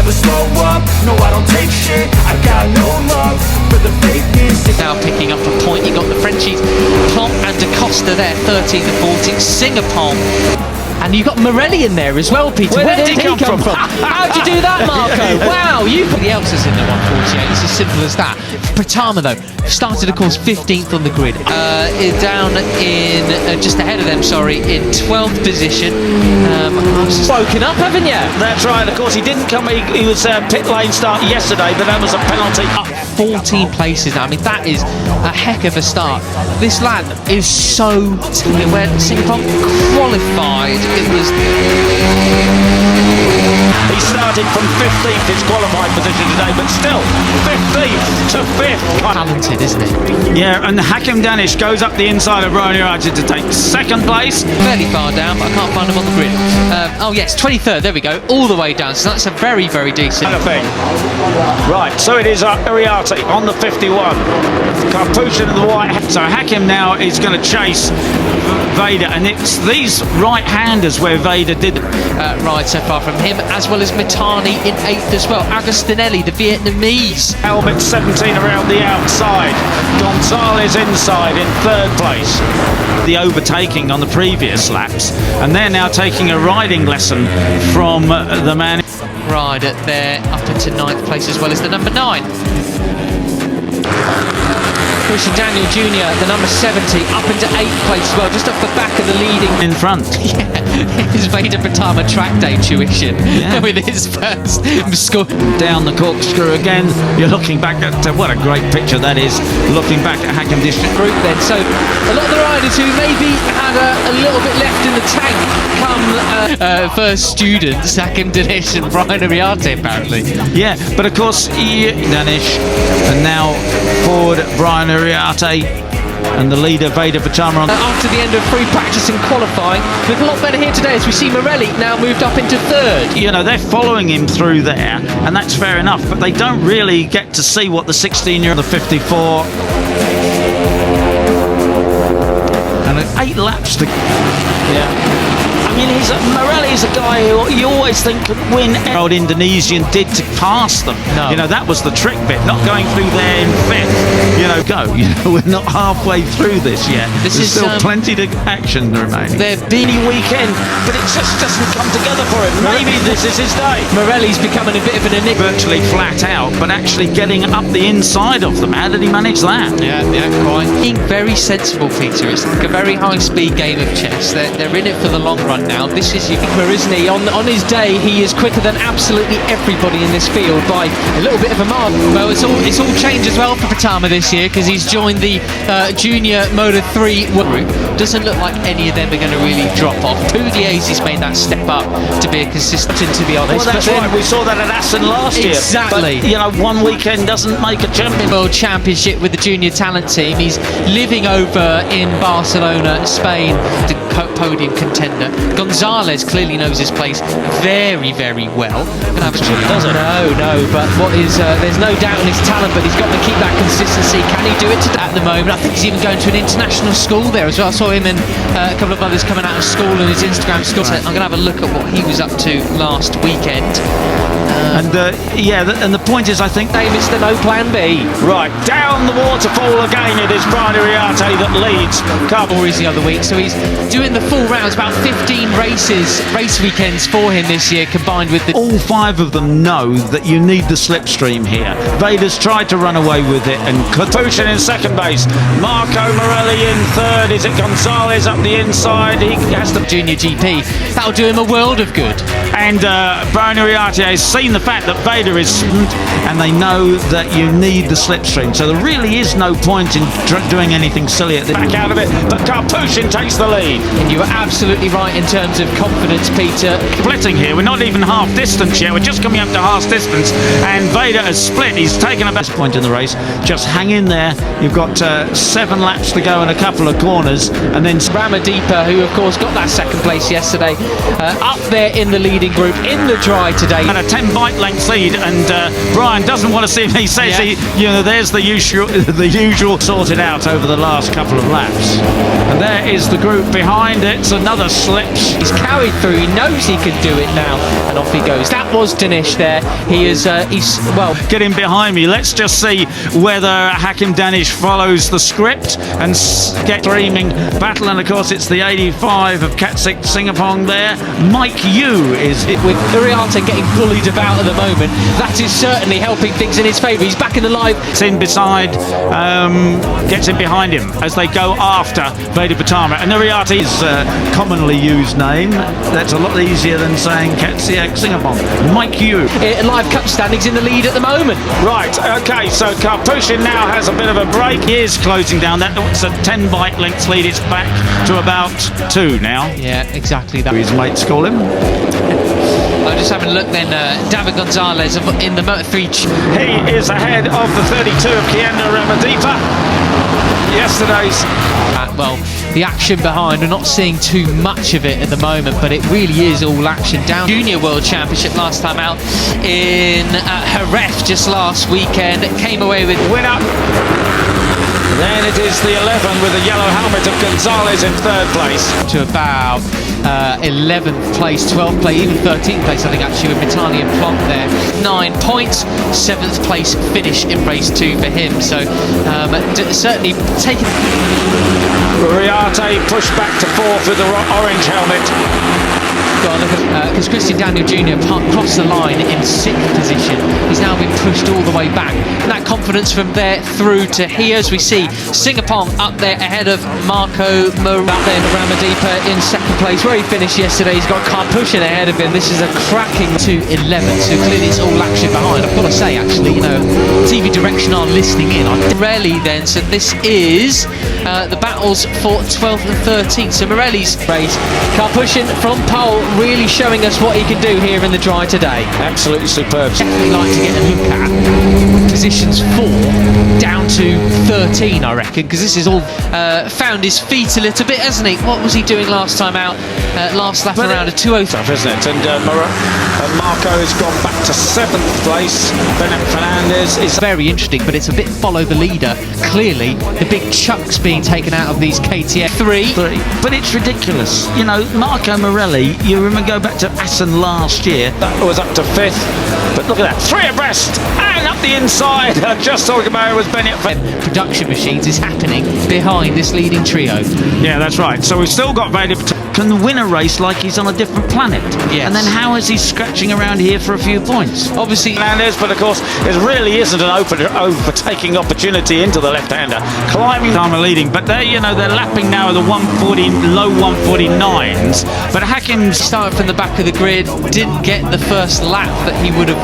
never slow up, no I don't take shit. I got no love for the fakeness. Now picking up a point, you got the Frenchies, Plomp and Da Costa there, 13 and 14, Singapore. And you got Morelli in there as well, Peter. Where did he come from? How'd you do that, Marco? Wow, you put the Elsas in the 148. It's as simple as that. Pratama, though, started, of course, 15th on the grid. Down in, just ahead of them, sorry, in 12th position. Woken up, haven't you? That's right. Of course, he didn't come. He was pit lane start yesterday, but that was a penalty. Up 14 places now. I mean, that is a heck of a start. This lad is so... When Singapore qualified, it was... He started from 15th, his qualified position today, but still 15th to 5th. Talented, isn't it? Yeah, and Hakim Danish goes up the inside of Brian Uraji to take second place. Fairly far down, but I can't find him on the grid. Oh yes, 23rd, there we go, all the way down, so that's a very, very decent... Thing. Right, so it is Uriarte on the 51. Karpushin in the white hat. So Hakim now is going to chase Veda, and it's these right-handers where Veda did ride so far from him, as well as Mitani in 8th as well. Agostinelli, the Vietnamese. Helmet 17 around the outside. Gonzalez inside in 3rd place. The overtaking on the previous laps, and they're now taking a riding lesson from the man. Rider there up into 9th place, as well as the number 9. Pushing Daniel Jr., the number 70, up into 8th place as well, just off the back of the leading... In front. Yeah, his Veda Pratama track day tuition, with his first score. Down the corkscrew again, you're looking back at... what a great picture that is, looking back at Hakim District Group then. So, a lot of the riders who maybe had a little bit left in the tank come first students, Hakim Danish and Brian Uriarte, apparently. Yeah, but of course, Danish, and now forward Brian Uriarte and the leader Veda Pratama. After the end of free practice and qualifying, look a lot better here today as we see Morelli now moved up into 3rd. You know, they're following him through there, and that's fair enough, but they don't really get to see what the 16-year-old, the 54, and 8 laps to... Yeah. I mean, Morelli's a guy who you always think could win. Old Indonesian did to pass them. No. You know, that was the trick bit, not going through there in 5th. You know, we're not halfway through this yet. There's still plenty to action remaining. They're beanie weekend, but it just doesn't come together for him. Maybe this is his day. Morelli's becoming a bit of an enigma. Virtually flat out, but actually getting up the inside of them. How did he manage that? Yeah, quite. Being very sensible, Peter. It's like a very high-speed game of chess. They're in it for the long run now. This is Yukima, isn't he? On his day, he is quicker than absolutely everybody in this field by a little bit of a margin. Well, it's all changed as well for Pratama this year, because he's joined the Junior Moto 3 group. Doesn't look like any of them are going to really drop off. Pugliesi's made that step up to be a consistent, to be honest. Well, that's right. We saw that at Assen last year. Exactly. But, you know, one weekend doesn't make a champion. World Championship with the junior talent team. He's living over in Barcelona, Spain, the podium contender. Gonzalez clearly knows his place very, very well. No, but what is there's no doubt in his talent, but he's got to keep that consistency. Can he do it at the moment? I think he's even going to an international school there as well. I saw him and a couple of others coming out of school and his Instagram school. Right. I'm going to have a look at what he was up to last weekend. And the point is, I think it's the no plan B. Right, down the waterfall again. It is Brian Uriarte that leads. Carbory's the other week, so he's doing the full rounds. About 15 race weekends for him this year, combined with the... All 5 of them know that you need the slipstream here. Veda's tried to run away with it, and Karpushin in 2nd base. Marco Morelli in 3rd. Is it Gonzalez up the inside? He has the Junior GP. That'll do him a world of good. And Brian Uriarte has seen the fact that Veda is, and they know that you need the slipstream. So there really is no point in doing anything silly at the back out of it. But Karpushin takes the lead. And you were absolutely right in terms of confidence, Peter. Splitting here. We're not even half distance yet. We're just coming up to half distance, and Veda has split. He's taken a best point in the race. Just hang in there. You've got 7 laps to go and a couple of corners, and then Ramadeepa, who of course got that 2nd place yesterday, up there in the leading group in the dry today. And a 10 bike length lead, and Brian doesn't want to see him. He says there's the usual sorted out over the last couple of laps. And there is the group behind. behind it. It's another slip. He's carried through, he knows he can do it now, and off he goes. That was Danish there. He is, well... Get him behind me. Let's just see whether Hakim Danish follows the script and get streaming battle. And of course, it's the 85 of Katsik Singapong there. Mike Yu is... With Uriarte getting bullied about at the moment, that is certainly helping things in his favour. He's back in the live. It's in beside, gets in behind him as they go after Veda Pratama. And Uriarte is a commonly used name. That's a lot easier than saying Katsik Singapong. Mike Yu. Live cup standings in the lead at the moment. Right, okay, so Karpushin now has a bit of a break. He is closing down. That's a 10 bike lengths lead. It's back to about 2 now. Yeah, exactly that. His mates call him. I'm just having a look then. David Gonzalez in the Moto3. He is ahead of the 32 of Kianda Ramadipa. Yesterday's... well, the action behind, we're not seeing too much of it at the moment, but it really is all action down. Junior World Championship last time out in Jerez just last weekend. It came away with winner. Then it is the 11 with the yellow helmet of Gonzalez in 3rd place. To about 11th place, 12th place, even 13th place, I think, actually, with Mitani and Plonk there. 9 points, 7th place finish in race 2 for him. So certainly taking... Uriarte pushed back to 4th with the orange helmet. Because Christian Daniel Jr. crossed the line in 6th position. He's now been pushed all the way back. And that confidence from there through to here, as we see Singapong up there ahead of Marco Ramadipa in 2nd place, where he finished yesterday. He's got Karpushin ahead of him. This is a cracking 2:11, so clearly it's all action behind. I've got to say, actually, you know, TV Direction are listening in. Morelli then, so this is the battles for 12th and 13th. So Morelli's race, Karpushin from pole, really showing us what he can do here in the dry today. Absolutely superb. Definitely like to get a look at positions 4 down to 13, I reckon, because this is all found his feet a little bit, hasn't he? What was he doing last time out? Last lap around a 2:03, isn't it? And Marco has gone back to 7th place. Bennett Fernandez is very interesting, but it's a bit follow the leader. Clearly, the big chunks being taken out of these KTM 3. But it's ridiculous. You know, Marco Morelli, you remember, go back to Assen last year. That was up to 5th. But look at that, 3 abreast and up the inside. Just talking about it was Bennett. Production machines is happening behind this leading trio. Yeah, that's right. So we've still got Veda can win a race like he's on a different planet. Yes. And then how is he scratching around here for a few points? Obviously, Fernandez, but of course, it really isn't an overtaking opportunity into the left-hander. Climbing, time leading, but they, you know, they're lapping now at the 140, low 149s. But Hakim started from the back of the grid, didn't get the first lap that he would have.